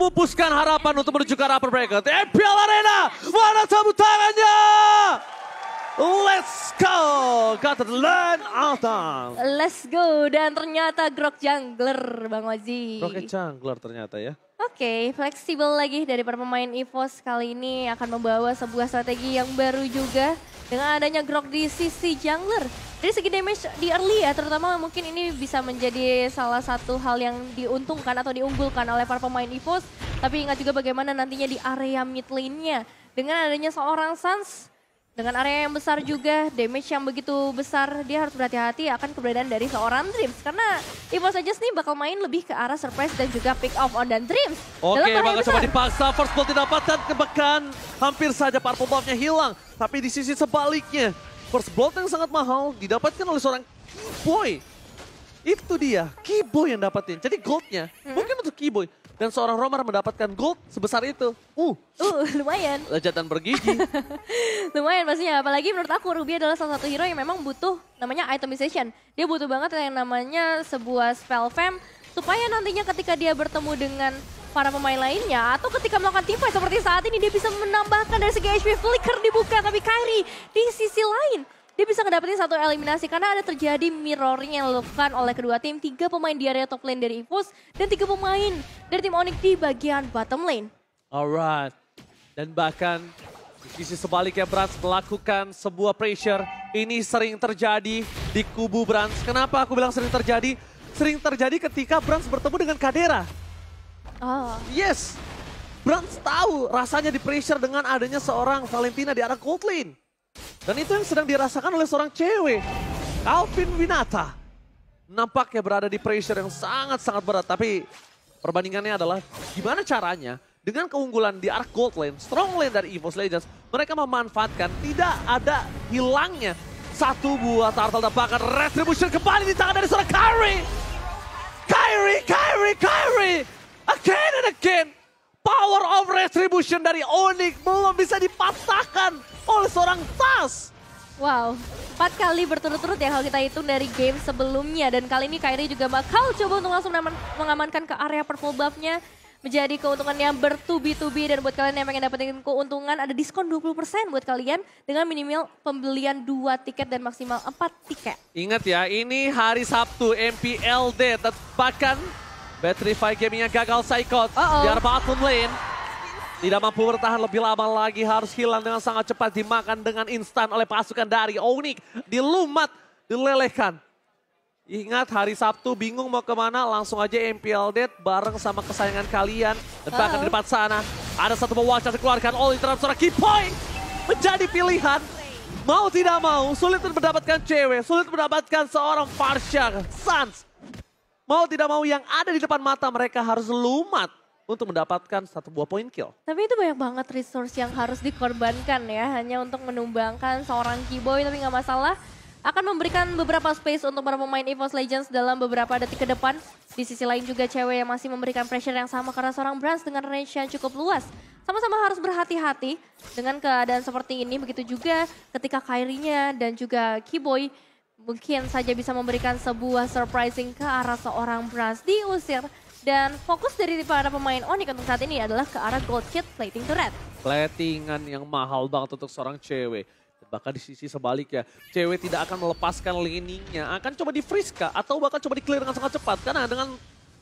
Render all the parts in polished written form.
memupuskan harapan untuk menuju ke arah upper bracket. MPL Arena, mana tepuk tangannya? Let's go, got to learn Altan. Let's go, dan ternyata Grok Jungler, Bang Ozi. Grok Jungler ternyata ya. Oke, fleksibel lagi dari para pemain EVOS kali ini akan membawa sebuah strategi yang baru juga dengan adanya Grok di sisi jungler. Dari segi damage di early ya, terutama mungkin ini bisa menjadi salah satu hal yang diuntungkan atau diunggulkan oleh para pemain EVOS. Tapi ingat juga bagaimana nantinya di area mid lane-nya. Dengan adanya seorang Sans, dengan area yang besar juga, damage yang begitu besar, dia harus berhati-hati akan keberadaan dari seorang Dreams. Karena EVOS Legends nih bakal main lebih ke arah surprise dan juga pick off on dan Dreams. Oke, bakal coba dipaksa, first blood didapatkan, bahkan hampir saja purple buff-nya hilang. Tapi di sisi sebaliknya, first blood yang sangat mahal didapatkan oleh seorang Keyboy. Itu dia, Keyboy yang dapatin. Jadi goldnya mungkin untuk Keyboy. Dan seorang Romer mendapatkan gold sebesar itu. Lumayan. Lezat dan bergigi. Lumayan pastinya, apalagi menurut aku Ruby adalah salah satu hero yang memang butuh namanya itemization. Dia butuh banget yang namanya sebuah spell fam supaya nantinya ketika dia bertemu dengan para pemain lainnya atau ketika melakukan teamfight seperti saat ini dia bisa menambahkan dari segi HP flicker dibuka, tapi Kairi di sisi lain dia bisa ngedapetin satu eliminasi karena ada terjadi mirroring yang dilakukan oleh kedua tim. 3 pemain di area top lane dari EVOS dan 3 pemain dari tim Onyx di bagian bottom lane. Alright. Dan bahkan di sisi sebaliknya Brans melakukan sebuah pressure. Ini sering terjadi di kubu Brans. Kenapa aku bilang sering terjadi? Sering terjadi ketika Brans bertemu dengan Kadera. Yes. Brans tahu rasanya di pressure dengan adanya seorang Valentina di arah gold lane. Dan itu yang sedang dirasakan oleh seorang cewek, Calvin Winata. Nampaknya berada di pressure yang sangat-sangat berat. Tapi perbandingannya adalah gimana caranya dengan keunggulan di arah gold lane, strong lane dari EVOS Legends. Mereka memanfaatkan tidak ada hilangnya satu buah turtle dan bahkan retribution kembali di tangan dari seorang Kairi. Kairi. Again and again. Power of retribution dari Onyx belum bisa dipatahkan oleh seorang Tas. Wow, 4 kali berturut-turut ya kalau kita hitung dari game sebelumnya. Dan kali ini Kairi juga bakal coba untuk langsung mengamankan ke area purple buff-nya. Menjadi keuntungan yang bertubi-tubi, dan buat kalian yang pengen dapetin keuntungan ada diskon 20% buat kalian dengan minimal pembelian 2 tiket dan maksimal 4 tiket. Ingat ya, ini hari Sabtu MPLD, bahkan Batrify Gaming yang gagal psychot di arah bottom lane. Tidak mampu bertahan lebih lama lagi, harus hilang dengan sangat cepat, dimakan dengan instan oleh pasukan dari Onyx. Dilumat, dilelehkan. Ingat hari Sabtu bingung mau kemana, langsung aja MPLD bareng sama kesayangan kalian. Dan bahkan di depan sana ada satu bawah yang dikeluarkan oleh terhadap seorang Keyboy. Menjadi pilihan, mau tidak mau, sulit untuk mendapatkan cewek, sulit mendapatkan seorang Farsha, Sans. Mau tidak mau yang ada di depan mata mereka harus lumat untuk mendapatkan satu buah poin kill. Tapi itu banyak banget resource yang harus dikorbankan ya, hanya untuk menumbangkan seorang Keyboy, tapi nggak masalah. Akan memberikan beberapa space untuk para pemain EVOS Legends dalam beberapa detik ke depan. Di sisi lain juga cewek yang masih memberikan pressure yang sama karena seorang Brans dengan range yang cukup luas. Sama-sama harus berhati-hati dengan keadaan seperti ini, begitu juga ketika Kairinya dan juga Keyboy mungkin saja bisa memberikan sebuah surprising ke arah seorang Brans diusir. Dan fokus dari para pemain Onyx untuk saat ini adalah ke arah gold kit plating turret. Platingan yang mahal banget untuk seorang cewek. Bahkan di sisi sebaliknya, cewek tidak akan melepaskan laning-nya, akan coba di-freeze kah? Atau bahkan coba di-clear dengan sangat cepat. Karena dengan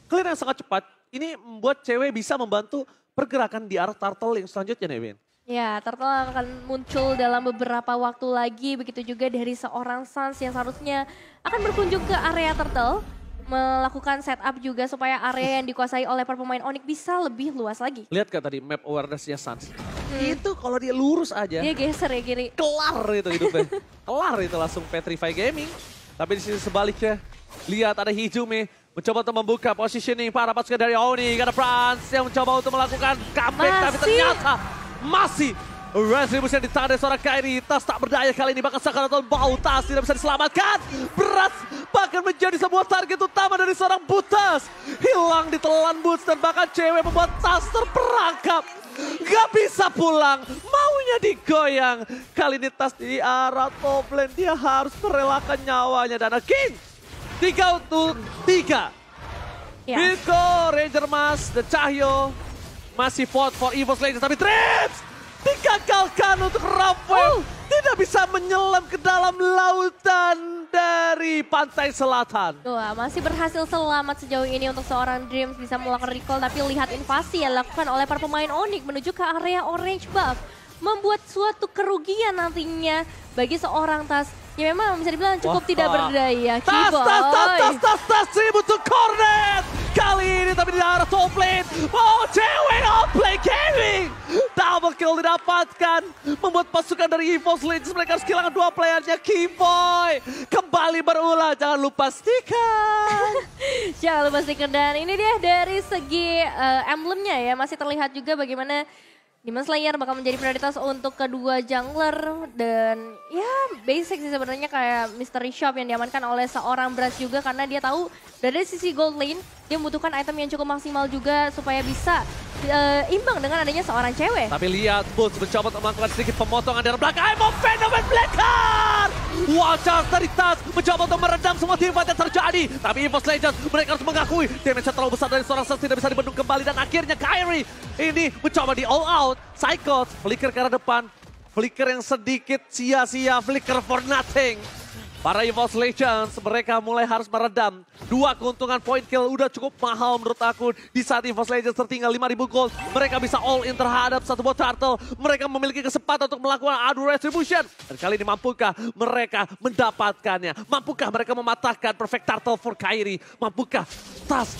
clear yang sangat cepat, ini membuat cewek bisa membantu pergerakan di arah turtle yang selanjutnya, Nevin. Ya, turtle akan muncul dalam beberapa waktu lagi. Begitu juga dari seorang Sans yang seharusnya akan berkunjung ke area turtle. Melakukan setup juga supaya area yang dikuasai oleh para pemain Onyx bisa lebih luas lagi. Lihat kan tadi map awareness-nya Sans. Itu kalau dia lurus aja. Dia geser ya kiri. Kelar itu hidupnya. Kelar itu langsung Petrify Gaming. Tapi di sisi sebaliknya, lihat ada Hijume mencoba untuk membuka positioning para pasukan dari Onyx. Ada Brans yang mencoba untuk melakukan comeback. Tapi ternyata masih retribution di tangan dari seorang Kairi. Tas tak berdaya kali ini, bahkan Sakaraton bau Tas tidak bisa diselamatkan. Beras bahkan menjadi sebuah target utama dari seorang Butas. Hilang ditelan Boots dan bahkan cewek membuat Tas terperangkap. Gak bisa pulang, maunya digoyang. Kali ini Tas di arah top lane, dia harus merelakan nyawanya. Dan King 3 untuk 3. Biko, Ranger Mas, dan Cahyo masih vote for EVOS Legends. Tapi Dreams digagalkan untuk Rafael. Tidak bisa menyelam ke dalam lautan dari pantai selatan. Wah, masih berhasil selamat sejauh ini untuk seorang Dreams bisa melakukan recall. Tapi lihat invasi yang dilakukan oleh para pemain Onyx menuju ke area orange buff. Membuat suatu kerugian nantinya bagi seorang Tas. Ya memang bisa dibilang cukup tidak berdaya. Tas, tribute to Cornet. Kali ini tapi di arah top lane. Oh, cewek outplay gaming. Double kill didapatkan. Membuat pasukan dari EVOS Legends mereka harus kehilangan 2 playernya. Keyboy kembali berulah. Jangan lupa stiker. Jangan lupa stiker. Dan ini dia dari segi emblemnya ya. Masih terlihat juga bagaimana Demon Slayer bakal menjadi prioritas untuk kedua jungler. Dan ya basic sih sebenarnya kayak Mystery Shop yang diamankan oleh seorang Brass juga. Karena dia tahu dari sisi gold lane dia membutuhkan item yang cukup maksimal juga supaya bisa imbang dengan adanya seorang cewek. Tapi lihat Bulls mencoba untuk melakukan sedikit pemotongan dari belakang. I'm Fenomen Blacker! Wajah dari Tas mencoba untuk meredam semua teamfight yang terjadi. Tapi EVOS Legends mereka harus mengakui damage terlalu besar dari seorang Sens tidak bisa dibendung kembali. Dan akhirnya Kairi ini mencoba di all out. Cycles flicker ke arah depan. Flicker yang sedikit sia-sia. Flicker for nothing. Para EVOS Legends mereka mulai harus meredam. 2 keuntungan point kill udah cukup mahal menurut aku. Di saat EVOS Legends tertinggal 5.000 gold. Mereka bisa all in terhadap satu bot turtle. Mereka memiliki kesempatan untuk melakukan adu retribution. Dan kali ini mampukah mereka mendapatkannya? Mampukah mereka mematahkan perfect turtle for Kairi? Mampukah Tas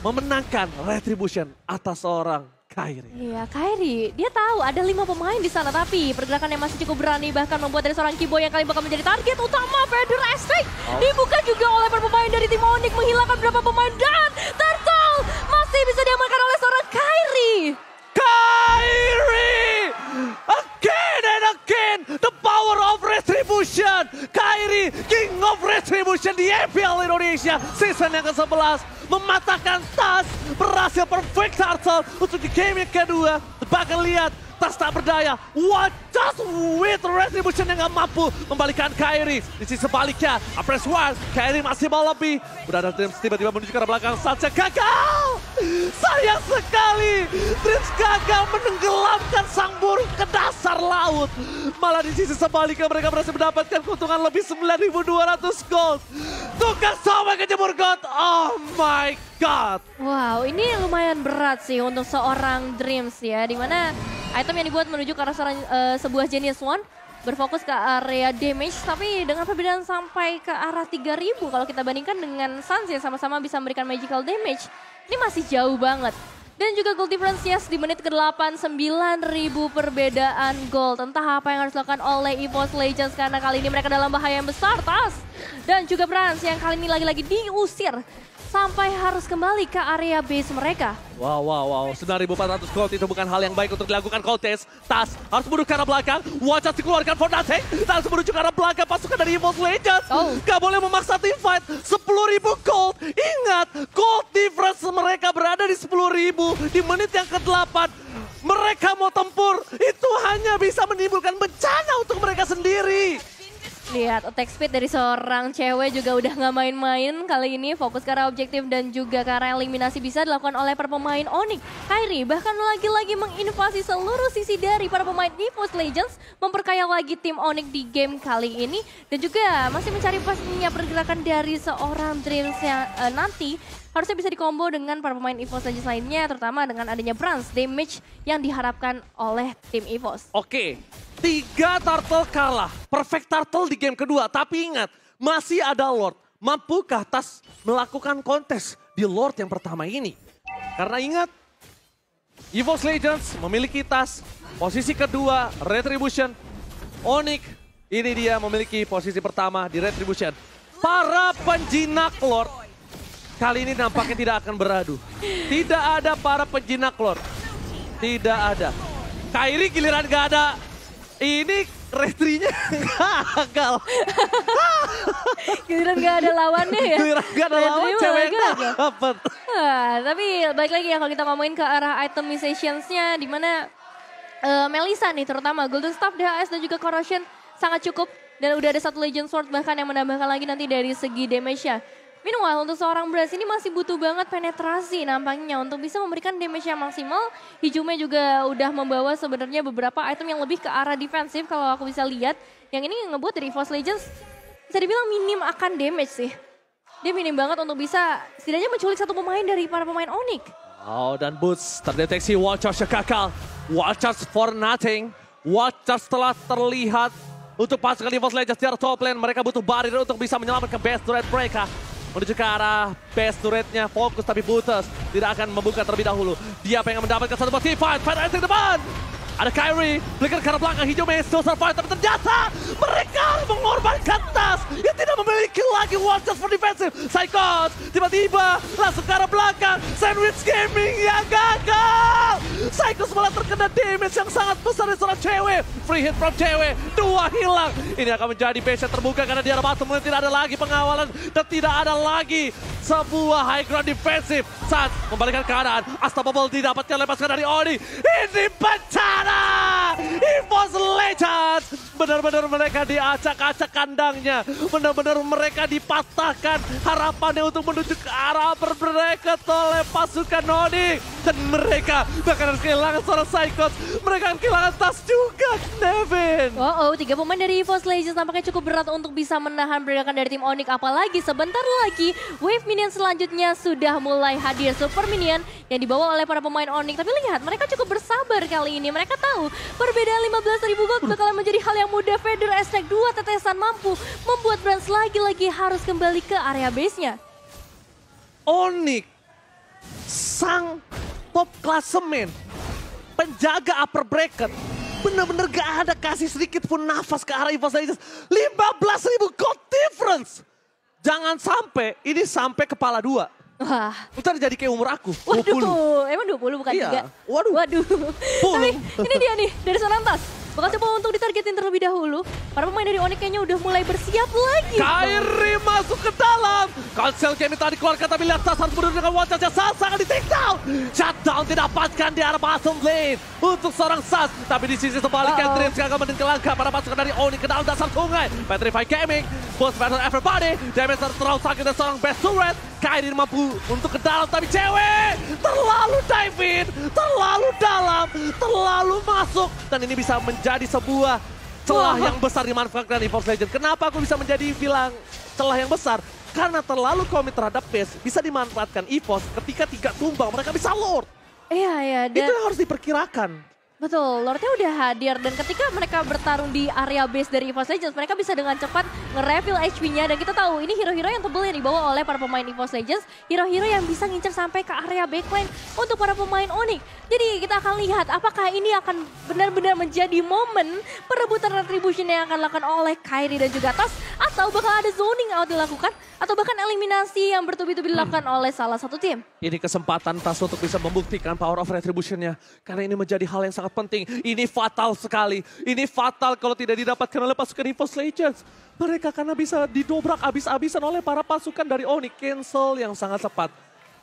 memenangkan retribution atas seorang Kairi? Iya, Kairi. Dia tahu ada 5 pemain di sana, tapi pergerakannya masih cukup berani. Bahkan membuat dari seorang Keyboy yang kali bakal menjadi target utama. Feather Aspect dibuka juga oleh para pemain dari tim Onyx. Menghilangkan beberapa pemain dan Turtle masih bisa diamankan oleh seorang Kairi. Kairi! Again and again, the power of retribution. Kairi, king of retribution di EPL Indonesia season yang ke-11. Mematahkan Tas, berhasil perfect turtle untuk di game yang kedua. Bahkan lihat, Tas tak berdaya. What just with retribution yang gak mampu membalikan Kairi. Di sisi sebaliknya, Apres Wild, Kairi masih mau lebih. Udah ada Dreams tiba-tiba menuju ke arah belakang. Saja gagal! Sayang sekali, Dreams gagal menenggelamkan sang burung ke dasar laut. Malah di sisi sebaliknya mereka berhasil mendapatkan keuntungan lebih 9.200 gold. Tukang sampai kejemur gold. Oh my god. Wow, ini lumayan berat sih untuk seorang Dreams ya. Dimana item yang dibuat menuju ke arah sebuah Genius One. Berfokus ke area damage, tapi dengan perbedaan sampai ke arah 3.000. Kalau kita bandingkan dengan Suns yang sama-sama bisa memberikan magical damage. Ini masih jauh banget. Dan juga gold difference yes, di menit ke-8, 9.000 perbedaan gold. Entah apa yang harus dilakukan oleh EVOS Legends karena kali ini mereka dalam bahaya yang besar. Tas dan juga Brans yang kali ini lagi-lagi diusir sampai harus kembali ke area base mereka. Wow. 9.400 gold itu bukan hal yang baik untuk dilakukan Cortez. Tas harus menuju ke arah belakang. Wajah dikeluarkan for nothing. Tas menuju ke arah belakang pasukan dari EVOS Legends. Gak boleh memaksa team fight. 10.000 gold. Ingat, gold difference mereka berada di 10.000 di menit yang ke-8. Mereka mau tempur. Itu hanya bisa menimbulkan bencana untuk mereka sendiri. Lihat attack speed dari seorang cewek juga udah nggak main-main kali ini. Fokus ke arah objektif dan juga ke arah eliminasi bisa dilakukan oleh para pemain Onyx. Kairi bahkan lagi-lagi menginvasi seluruh sisi dari para pemain EVOS Legends. Memperkaya lagi tim Onyx di game kali ini. Dan juga masih mencari pastinya pergerakan dari seorang Dreams yang nanti harusnya bisa dikombo dengan para pemain EVOS Legends lainnya. Terutama dengan adanya Brans damage yang diharapkan oleh tim EVOS. Oke. 3 turtle kalah, perfect turtle di game kedua. Tapi ingat, masih ada Lord. Mampukah Tas melakukan kontes di Lord yang pertama ini? Karena ingat, EVOS Legends memiliki Tas, posisi kedua Retribution. Onyx, ini dia memiliki posisi pertama di Retribution. Para penjinak Lord, kali ini nampaknya tidak akan beradu. Tidak ada para penjinak Lord. Tidak ada. Kairi giliran gak ada. Ini retrinya gagal. Giliran gak ada lawannya ya. Giliran gak ada lawan, ceweknya dapat. Tapi balik lagi ya kalau kita ngomongin ke arah itemizations-nya. Dimana Melissa nih terutama Golden Staff, DHS dan juga Corrosion sangat cukup. Dan udah ada 1 Legend Sword bahkan yang menambahkan lagi nanti dari segi damage-nya. Meanwhile untuk seorang Braz ini masih butuh banget penetrasi nampaknya untuk bisa memberikan damage yang maksimal. Hijume juga udah membawa sebenarnya beberapa item yang lebih ke arah defensif kalau aku bisa lihat. Yang ini ngebuat dari EVOS Legends bisa dibilang minim akan damage sih. Dia minim banget untuk bisa setidaknya menculik satu pemain dari para pemain Onyx. Oh, dan Boots terdeteksi Watchers Kakal. Watchers for nothing. Watchers telah terlihat untuk pasukan EVOS Legends di top lane. Mereka butuh barrier untuk bisa menyelamatkan base turret mereka. Menuju ke arah base turretnya, fokus tapi Butters tidak akan membuka terlebih dahulu. Dia pengen mendapatkan satu motif fight di depan. Ada Kyrie, flicker ke arah belakang, hijau still survive, tapi ternyata mereka mengorbankan tas yang tidak memiliki lagi Watchers for defensive. Psychos tiba-tiba langsung ke arah belakang, Sandwich Gaming yang gagal. Psychos malah terkena damage yang sangat besar dari seorang cewek. Free hit from cewek, 2 hilang. Ini akan menjadi base yang terbuka karena di arah bottom lane tidak ada lagi pengawalan dan tidak ada lagi sebuah high ground defensive. Saat membalikan keadaan, Unstoppable didapatkan lepaskan dari Oni. Ini bencana! EVOS Legends! Benar-benar mereka diacak-acak kandangnya. Benar-benar mereka dipatahkan harapannya untuk menuju ke arah berbracket oleh pasukan Oni. Dan mereka bahkan harus kehilangan seorang Psychos. Mereka akan kehilangan tas juga, Nevin. Oh, 3 pemain dari EVOS Legends tampaknya cukup berat untuk bisa menahan pergerakan dari tim Onyx. Apalagi sebentar lagi wave minion selanjutnya sudah mulai hadir. Super minion yang dibawa oleh para pemain Onyx. Tapi lihat, mereka cukup bersabar kali ini. Mereka tahu perbedaan 15.000 gold bakalan menjadi hal yang mudah. Vader Aztec 2 tetesan mampu membuat Brans lagi-lagi harus kembali ke area base-nya. Onyx, sang top klasemen, penjaga upper bracket, benar-benar gak ada kasih sedikit pun nafas ke arah EVOS Legends. 15.000 gold difference. Jangan sampai ini sampai kepala 2. Wah. Ntar jadi kayak umur aku, 20. Waduh, emang 20 bukan 3? Iya. Waduh. Tapi ini dia nih, dari Sonan Tas. Bakal coba untuk ditargetin terlebih dahulu. Para pemain dari Onyx kayaknya udah mulai bersiap lagi. Kyrie masuk ke dalam. Cancel game tadi keluarkan, tapi lihat Tas harus mundur dengan Watchers yang sangat di take down. Shutdown didapatkan di arah bottom lane untuk seorang Sas. Tapi di sisi sebaliknya Dreams gagal menit ke langkah para pasukan dari Onyx ke dalam dasar sungai. Petrify Gaming, Boss Battle Everybody. Damage terlalu sakit dan seorang best turret. Kyrie mampu untuk ke dalam, tapi cewek terlalu dive in, terlalu dalam, terlalu masuk. Dan ini bisa menjadi sebuah celah yang besar dimanfaatkan EVOS Legends. Kenapa aku bisa menjadi bilang celah yang besar? Karena terlalu komit terhadap base bisa dimanfaatkan EVOS ketika 3 tumbang mereka bisa lord. Iya. Itu yang harus diperkirakan. Betul, Lordnya udah hadir dan ketika mereka bertarung di area base dari EVOS Legends, mereka bisa dengan cepat nge-refill HP-nya. Dan kita tahu ini hero-hero yang tebel yang dibawa oleh para pemain EVOS Legends, hero-hero yang bisa ngincer sampai ke area backline untuk para pemain Onyx. Jadi kita akan lihat apakah ini akan benar-benar menjadi momen perebutan retribution yang akan dilakukan oleh Kyrie dan juga Tas, atau bakal ada zoning out dilakukan, atau bahkan eliminasi yang bertubi-tubi dilakukan oleh salah satu tim. Ini kesempatan Tas untuk bisa membuktikan power of retribution-nya. Karena ini menjadi hal yang sangat penting. Ini fatal sekali. Ini fatal kalau tidak didapatkan oleh pasukan EVOS Legends. Mereka karena bisa didobrak habis-habisan oleh para pasukan dari Onyx. Cancel yang sangat cepat.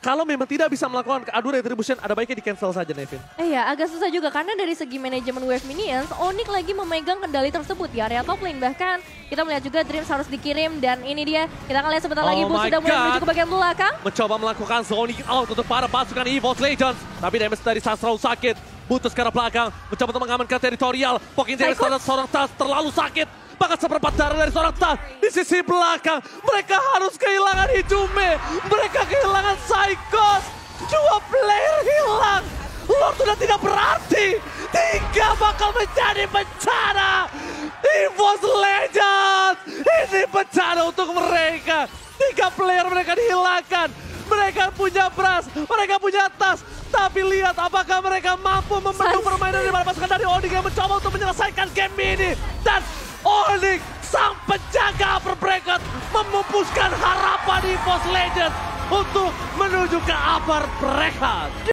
Kalau memang tidak bisa melakukan adu retribution, ada baiknya di-cancel saja, Nevin. Iya, agak susah juga karena dari segi manajemen wave minions, Onyx lagi memegang kendali tersebut di area top lane. Bahkan kita melihat juga Dreams harus dikirim dan ini dia. Kita akan lihat sebentar lagi Boots sudah mulai menuju ke bagian belakang. Mencoba melakukan zoning out untuk para pasukan EVOS Legends. Tapi damage dari Sas terlalu sakit. Butuh ke arah belakang, mencoba untuk mengamankan teritorial. Poking damage seorang Tas terlalu sakit. Bahkan seperempat darah dari seorang Tas. Di sisi belakang, mereka harus kehilangan Hijume. Mereka kehilangan Psychos. 2 player hilang. Lord sudah tidak berarti. 3 bakal menjadi bencana. EVOS Legends. Ini bencana untuk mereka. 3 player mereka dihilangkan. Mereka punya Braz, mereka punya Tas. Tapi lihat apakah mereka mampu membendung permainan dari para pasukan dari Onyx yang mencoba untuk menyelesaikan game ini. Dan Onyx, sang penjaga upper bracket, memupuskan harapan EVOS Legends untuk menuju ke upper bracket.